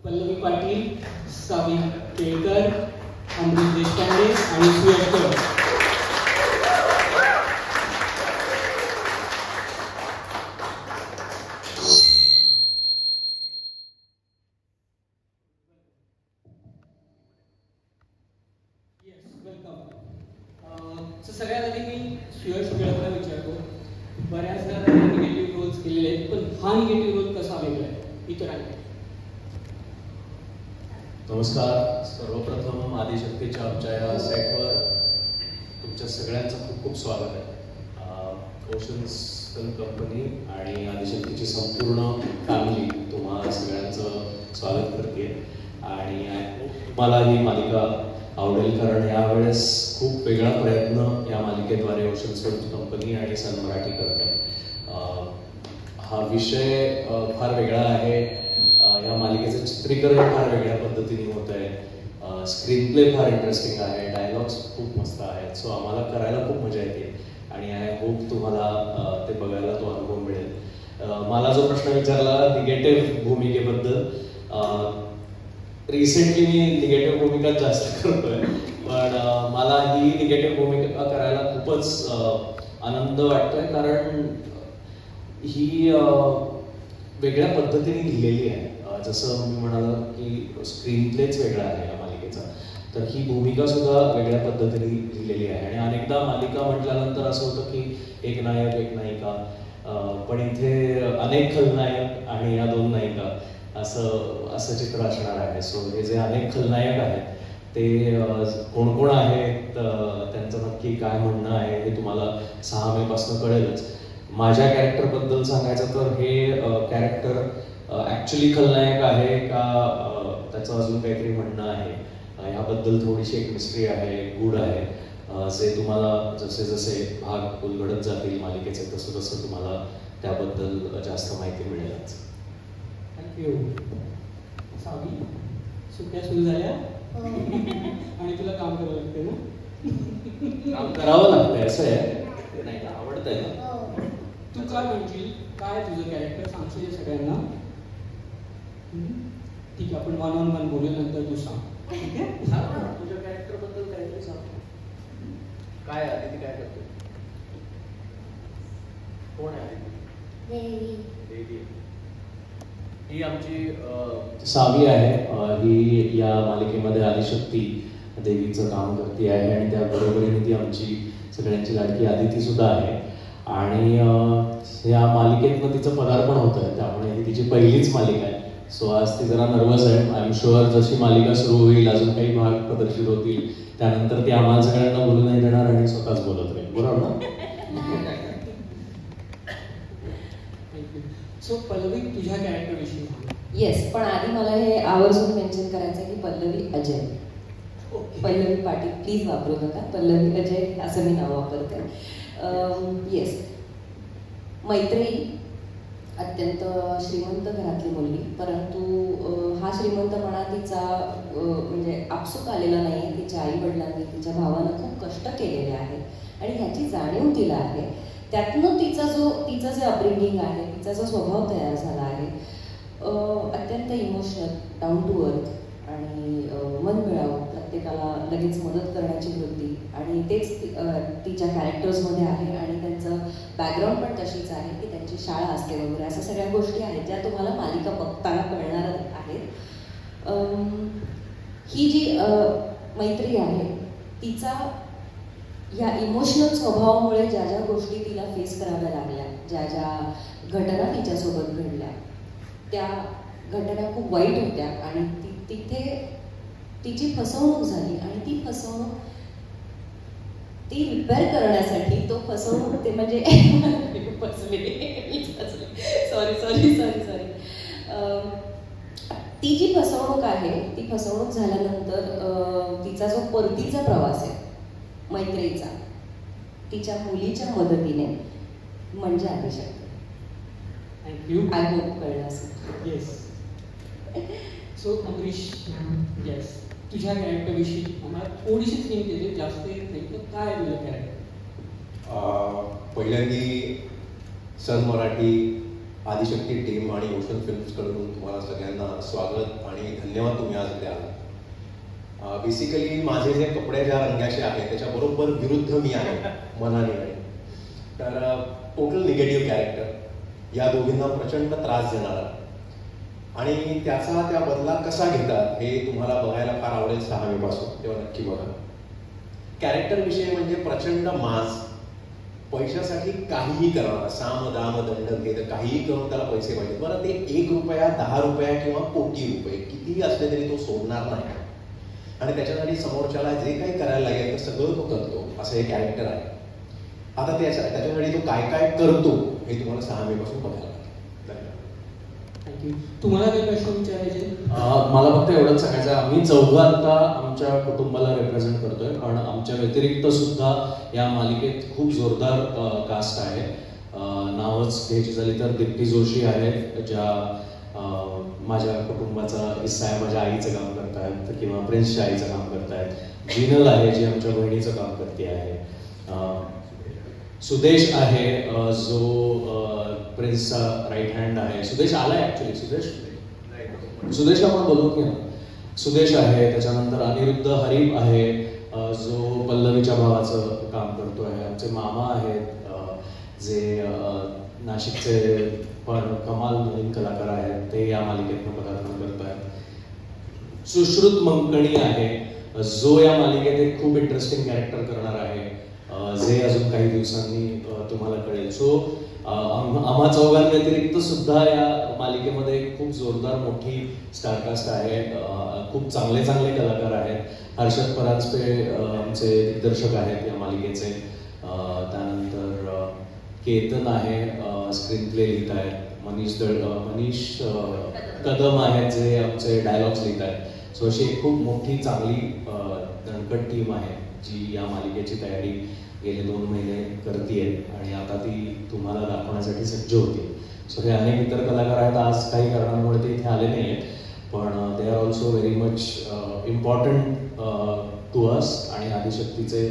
पल्लवी पाटील, सावी केळकर, अमृत देशपांडे आणि सुयश कदम. सगळ्यात आधी मी सुयश केळकरला विचारतो, बऱ्याचदा त्यांनी निगेटिव्ह रोल्स केलेले आहेत, पण हा निगेटिव्ह रोल कसा वेगळा आहे इतरांकडे? नमस्कार. सर्वप्रथम आदिशक्तीच्या आमच्या या सेटवर तुमच्या सगळ्यांचं खूप खूप स्वागत आहे. ओशन्स फिल्म कंपनी आणि आदिशक्तीची संपूर्ण फॅमिली तुम्हा सगळ्यांचं स्वागत करते आणि तुम्हाला ही मालिका आवडेल, कारण यावेळेस खूप वेगळा प्रयत्न या मालिकेद्वारे ओशन्स फिल्म कंपनी आणि सन मराठी करते. हा विषय फार वेगळा आहे. या मालिकेचं चित्रीकरण फार वेगळ्या पद्धतीने होत आहे. स्क्रीन प्ले फार इंटरेस्टिंग आहे, डायलॉग्स खूप मस्त आहेत. सो आम्हाला करायला खूप मजा येते आणि आय होप तुम्हाला ते बघायला तो अनुभव मिळेल. मला जो प्रश्न विचारला निगेटिव्ह भूमिकेबद्दल, रिसेंटली मी निगेटिव्ह भूमिका जास्त करतोय, पण मला ही निगेटिव्ह भूमिका करायला खूपच आनंद वाटतोय, कारण ही वेगळ्या पद्धतीने लिहिलेली आहे. जसं मी म्हणालो की स्क्रीन प्लेच वेगळा आहे या मालिकेचा, तर ही भूमिका सुद्धा वेगळ्या पद्धतीने लिहिलेली आहे. आणि अनेकदा मालिका म्हटल्यानंतर असं होतं की एक नायक एक नायिका, पण इथे अनेक खलनायक आणि या दोन नायिका असं चित्र असणार आहे. सो हे जे अनेक खलनायक आहेत ते कोण कोण आहेत, त्यांचं नक्की काय म्हणणं आहे हे तुम्हाला 6 मे पासून कळेलच. माझ्या कॅरेक्टरबद्दल सांगायचं तर हे कॅरेक्टर ॲक्च्युली खलनायक आहे का, त्याचं अजून काहीतरी म्हणणं आहे, याबद्दल थोडीशी एक मिस्ट्री आहे, गूढ आहे. जे तुम्हाला जसे जसे भाग उलगडत जातील मालिकेचे तसं तसं तुम्हाला त्याबद्दल जास्त माहिती मिळेलच. थँक्यू. सावी, सुट्ट्या सुरू झाल्या आणि तुला काम करावं लागते ना? काम करावं लागतंय असं आहे, नाही का आवडतंय ना? तू काय म्हणशील, काय तुझं कॅरेक्टर सांगशील सगळ्यांना? ठीक आहे, आपण 1-on-1 बोलू, नंतर तू सांग. ठीक आहे? तुझ्या कॅरेक्टरबद्दल काहीतरी सांग. काय आहे ती, काय करते, कोण आहे देवी? ही आमची सावी आहे. ही या मालिकेमध्ये आदिशक्ती देवीचं काम करते आहे आणि त्याबरोबरीने ती आमची सगळ्यांची लाडकी आदिती सुद्धा आहे. आणि या मालिकेतनं तिचं पदार्पण होतं आहे, त्यामुळे ही तिची पहिलीच मालिका आहे. सो आज ती जरा नर्वस आहे. आय एम शुअर जशी मालिका सुरू होईल, अजून काही भाग प्रदर्शित होतील, त्यानंतर ती आम्हाला सगळ्यांना बोलू नाही देणार आणि स्वतःच बोलत राहील. बरोबर ना? सो पल्लवी, तुझ्या कॅरेक्टरविषयी सांग. येस, पण आधी मला हे आवर्जून मेन्शन करायचं आहे की पल्लवी अजय, पल्लवी पाटील प्लीज वापरू नका, पल्लवी अजय असं मी नाव वापरते. येस, मैत्रेयी अत्यंत श्रीमंत घरातली मुलगी, परंतु हा श्रीमंतपणा तिचा म्हणजे आपसूक आलेला नाही आहे. तिच्या आईवडिलांनी, तिच्या भावानं खूप कष्ट केलेले आहेत आणि ह्याची जाणीव तिला आहे. त्यातनं तिचं जे अपब्रिंगिंग आहे, तिचा जो स्वभाव तयार झाला आहे, अत्यंत इमोशनल, डाऊन टू अर्थ आणि मनमिळावू, प्रत्येकाला लगेच मदत करण्याची वृत्ती, आणि तेच तिच्या कॅरेक्टर्समध्ये आहे. आणि त्यांचं बॅकग्राऊंड पण तशीच आहे की त्यांची शाळा असते वगैरे, अशा सगळ्या गोष्टी आहेत ज्या तुम्हाला मालिका बघताना कळणार आहेत. ही जी मैत्री आहे, तिचा या इमोशनल स्वभावामुळे ज्या ज्या गोष्टी तिला फेस कराव्या लागल्या, ज्या ज्या घटना तिच्यासोबत घडल्या, त्या घटना खूप वाईट होत्या आणि तिथे तिची फसवणूक झाली. आणि ती फसवणूक ती रिपेअर करण्यासाठी तो फसवणूक ते म्हणजे सॉरी ती जी फसवणूक आहे, ती फसवणूक झाल्यानंतर तिचा जो परतीचा प्रवास आहे मैत्रीचा, तिच्या मुलीच्या मदतीने, म्हणजे आदिशक्ती. थँक्यू. आय होप कळलं असेल. येस. सो अमरीश, येस, तुझ्या कॅरेक्टरविषयी आम्हाला थोडीशी थीम दिली, जास्त येत नाही, तर काय आहे तुझं कॅरेक्टर? पहिल्यांदी सन मराठी आदिशक्ती टीम आणि ओशन फिल्म्सकडून तुम्हाला सगळ्यांना स्वागत आणि धन्यवाद, तुम्ही आज इथे आला. बेसिकली माझे जे कपडे ज्या रंगाचे आहेत त्याच्याबरोबर विरुद्ध मी आहे मनाने नाही. तर टोटल निगेटिव्ह कॅरेक्टर, या दोघींना प्रचंड त्रास देणारा आणि त्याचा त्या बदला कसा घेतात हे तुम्हाला बघायला फार आवडेल 6 मेपासून, तेव्हा नक्की बघा. कॅरेक्टर विषय म्हणजे प्रचंड माज, पैशासाठी काहीही करणार, साम दाम दंड भेद काहीही करून त्याला पैसे पाहिजे. बरं, ते 1 रुपया 10 रुपया किंवा कोटी रुपये कितीही असले तरी तो सोडणार नाही आणि त्याच्यासाठी समोरच्याला जे काही करायला लागेल ते सगळं तो करतो, असं हे कॅरेक्टर आहे. आता त्याच्यासाठी तो काय काय करतो हे तुम्हाला 6 मेपासून बघायला लागेल. थँक्यू. तुम्हाला काही प्रश्न विचारायचे? मला फक्त एवढंच सांगायचं, आम्ही चौघं आता आमच्या कुटुंबाला रिप्रेझेंट करतोय, पण आमच्या व्यतिरिक्त सुद्धा या मालिकेत खूप जोरदार कास्ट आहे. नावच घ्यायची झाली तर दीप्ती जोशी आहेत, ज्या माझ्या कुटुंबाचा हिस्सा आहे, माझ्या आईचं काम करतायत किंवा प्रिन्सच्या आईचं काम करतायत. जिनल आहे जी आमच्या बहिणीचं काम करते आहे. सुदेश आहे जो प्रिन्सचा राईट हँड आहे. सुदेश आलाय ऍक्च्युली, सुदेशला पण बोलू की ना. सुदेश आहे. त्याच्यानंतर अनिरुद्ध हरीफ आहे जो पल्लवीच्या भावाचं काम करतो आहे. आमचे मामा आहेत जे नाशिकचे पण कमाल नवीन कलाकार आहेत, ते या मालिकेतनं पदार्पण करत आहेत. सुश्रुत मंकणी आहे जो या मालिकेत एक खूप इंटरेस्टिंग कॅरेक्टर करणार आहे, जे अजून काही दिवसांनी तुम्हाला कळेल. सो आम्हा चौघांव्यतिरिक्त सुद्धा या मालिकेमध्ये खूप जोरदार मोठी स्टारकास्ट आहे. खूप चांगले चांगले कलाकार आहेत. हर्षद परांजपे आमचे दिग्दर्शक आहेत या मालिकेचे. त्यानंतर केतन आहे, स्क्रीन प्ले लिहित आहेत. मनीष कदम आहेत जे आमचे डायलॉग्स लिहित आहेत. सो अशी एक खूप मोठी चांगली दणकट टीम आहे जी या मालिकेची तयारी गेले 2 महिने करते आणि आता ती तुम्हाला दाखवण्यासाठी सज्ज होती. सो हे अनेक इतर कलाकार आहेत. आज काही कारणांमुळे ते इथे आले नाही आहेत, पण they are also very much important to us आणि आदिशक्तीचे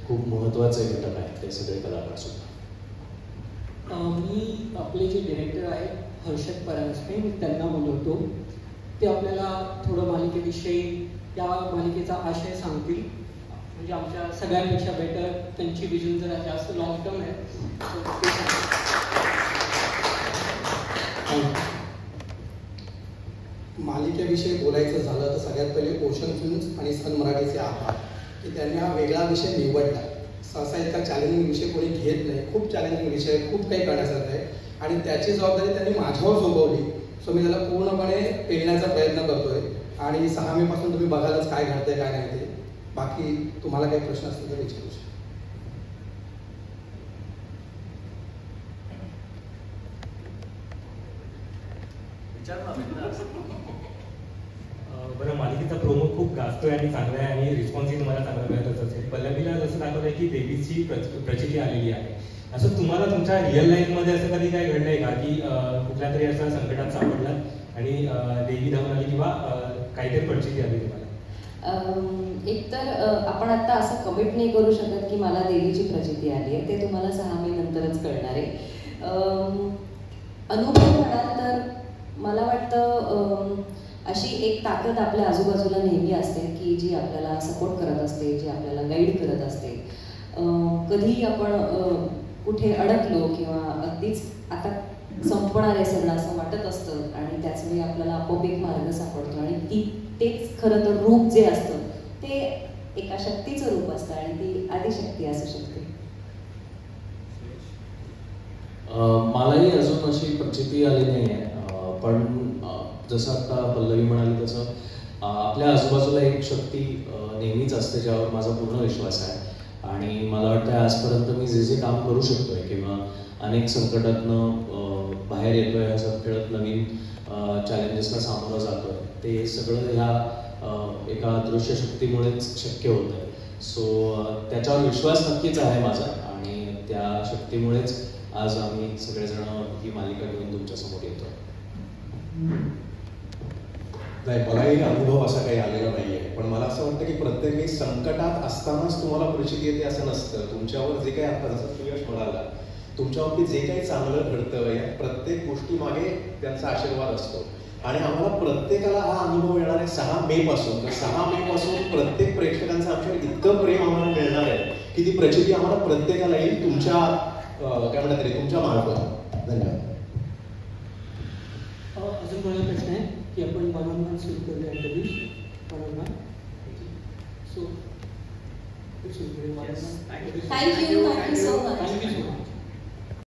खूप महत्त्वाचे घटक आहेत ते सगळे कलाकार सुद्धा. मी आपले जे डिरेक्टर आहेत हर्षद परांजपे, मी त्यांना बोलवतो. ते आपल्याला थोडं मालिकेविषयी, त्या मालिकेचा आशय सांगतील. म्हणजे आमच्या सगळ्यांपेक्षा बेटर, त्यांची विजन जरा जास्त लॉंग टर्म आहे. मालिकेविषयी बोलायचं झालं तर सगळ्यात पहिले ओशन फिल्म्स आणि सन मराठीचे आभार की त्यांनी हा वेगळा विषय निवडला. सहसा इतका चॅलेंजिंग विषय कोणी घेत नाही. खूप चॅलेंजिंग विषय, खूप काही करण्यासारखं आहे आणि त्याची जबाबदारी त्यांनी माझ्यावर सोपवली. सो मी त्याला पूर्णपणे पेलण्याचा प्रयत्न करतोय आणि 6 मेपासून तुम्ही बघायलाच काय घडतंय काय नाही ते. बाकी तुम्हाला काही प्रश्न असतील तर विचारू शकता. बरं, मालिकेचा प्रोमो खूप गाजतोय आणि चांगला आहे आणि रिस्पॉन्सही तुम्हाला चांगला मिळतच असेल. पल्लवीला जसं दाखवलंय की देवीची प्रचिती आलेली आहे, असं तुम्हाला तुमच्या रिअल लाईफमध्ये असं कधी काय घडलंय का की कुठल्या तरी असं संकटात सापडलात आणि देवी धावून आली किंवा काहीतरी प्रचिती आली तुम्हाला? एकतर आपण आता असं कमिट नाही करू शकत की मला देवीची प्रचिती आली आहे. ते तुम्हाला 6 महिने नंतरच कळणार आहे. अनुभव म्हणाल तर मला वाटतं अशी एक ताकद आपल्या आजूबाजूला नेहमी असते की जी आपल्याला सपोर्ट करत असते, जी आपल्याला गाईड करत असते. कधीही आपण कुठे अडकलो किंवा अगदीच आता संपणार आहे सगळं असं वाटत असतं आणि त्याच वेळी आपल्याला आपोआप एक मार्ग सापडतो आणि तेच खरं तर रूप जे असतं ते एका शक्तीचं रूप असतं आणि ती आदिशक्ती असू शकते. मलाही अजून अशी प्रचिती आली नाही आहे, पण जसं आता पल्लवी म्हणाली तसं आपल्या आजूबाजूला एक शक्ती नेहमीच असते ज्यावर माझा पूर्ण विश्वास आहे. आणि मला वाटतं आजपर्यंत मी जे काम करू शकतोय किंवा अनेक संकटातनं बाहेर येतोय, असं खेळत नवीन चॅलेंजेसला सामोरं जातोय, ते सगळं ह्या एका दृश्य शक्तीमुळेच शक्य होतं आहे. सो त्याच्यावर विश्वास नक्कीच आहे माझा आणि त्या शक्तीमुळेच आज आम्ही सगळेजण ही मालिका घेऊन तुमच्यासमोर येतोय. नाही, मलाही अनुभव असा काही आलेला नाही आहे, पण मला असं वाटतं की प्रत्येक संकटात असतानाच तुम्हाला प्रचिती येते असं नसतं. तुमच्यावर जे काही आता जसं सुयश म्हणाला तुमच्या बाबतीत जे काही चांगलं घडतं या प्रत्येक गोष्टीमागे त्यांचा आशीर्वाद असतो. आणि आम्हाला प्रत्येकाला हा अनुभव येणार आहे 6 मे पासून. तर 6 मे पासून प्रत्येक प्रेक्षकांचं आमच्यावर इतकं प्रेम आम्हाला मिळणार आहे की ती प्रचिती आम्हाला प्रत्येकाला येईल तुमच्या काय म्हणतात तरी तुमच्या मार्फत. धन्यवाद. अजून कोणाला प्रश्न आहे की आपण वन सुरू करूया interview one so thank you so much. Thank you so much.